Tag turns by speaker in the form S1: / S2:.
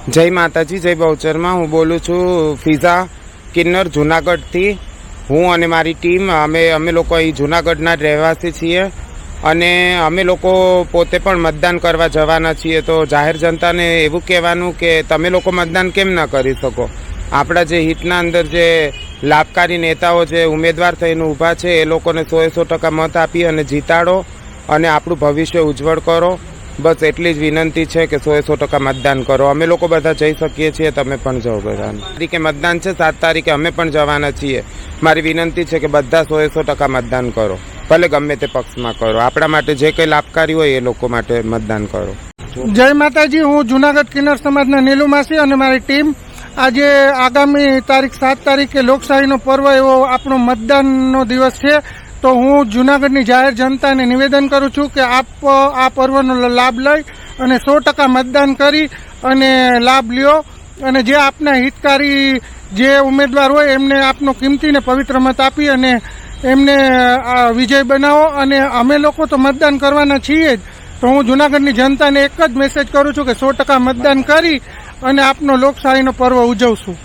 S1: જય માતાજી, જય બહુચરમાં. હું બોલું છું ફિઝા કિન્નર જુનાગઢથી. હું અને મારી ટીમ અમે લોકો અહીં જુનાગઢના જ રહેવાસી છીએ અને અમે લોકો પોતે પણ મતદાન કરવા જવાના છીએ. તો જાહેર જનતાને એવું કહેવાનું કે તમે લોકો મતદાન કેમ ના કરી શકો? આપણા જે હિતના અંદર જે લાભકારી નેતાઓ જે ઉમેદવાર થઈને ઊભા છે એ લોકોને 100% મત આપી અને જીતાડો અને આપણું ભવિષ્ય ઉજ્જવળ કરો. બસ એટલી જ વિનંતી છે કે 100% મતદાન કરો. અમે લોકો બધા જઈ શકીએ છીએ, તમે પણ જાઓ. બધા તારીખે મતદાન છે, 7 તારીખે અમે પણ જવાના છીએ. મારી વિનંતી છે કે બધા 100% મતદાન કરો, ભલે ગમે તે પક્ષમાં કરો. આપણા માટે જે કંઈ લાભકારી હોય એ લોકો માટે મતદાન કરો.
S2: જય માતાજી. હું જુનાગઢ કિન્નર સમાજના નીલુ માસી અને મારી ટીમ આજે આગામી તારીખ 7 તારીખે લોકશાહીનો પર્વ એવો આપણો મતદાનનો દિવસ છે. તો હું જુનાગઢની જાહેર જનતાને નિવેદન કરું છું કે આપ આ પર્વનો લાભ લઈ અને 100% મતદાન કરી અને લાભ લ્યો અને જે આપના હિતકારી જે ઉમેદવાર હોય એમને આપનો કિંમતી ને પવિત્ર મત આપી અને એમને વિજય બનાવો. અને અમે લોકો તો મતદાન કરવાના છીએ જ. તો હું જુનાગઢની જનતાને એક જ મેસેજ કરું છું કે 100% મતદાન કરી અને આપનો લોકશાહીનો પર્વ ઉજવશું.